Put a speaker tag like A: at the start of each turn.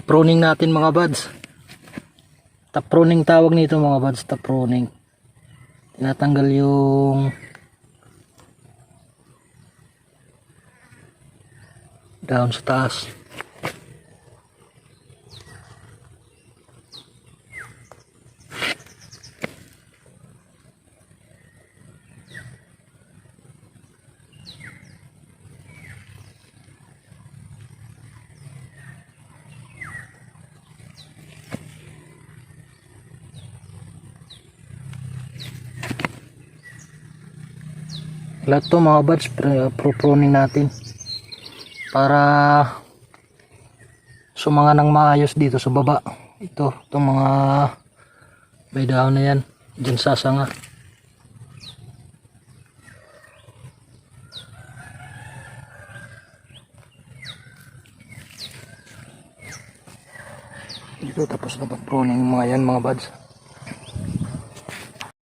A: pruning natin mga buds. Top pruning tawag nito mga buds, top pruning. Tinatanggal yung down sa taas. Lahat to mga buds, pruning natin para sumanga ng maayos dito sa baba. Itong mga may dahon na yan, dyan sasanga. Dito tapos na pruning mga yan mga buds.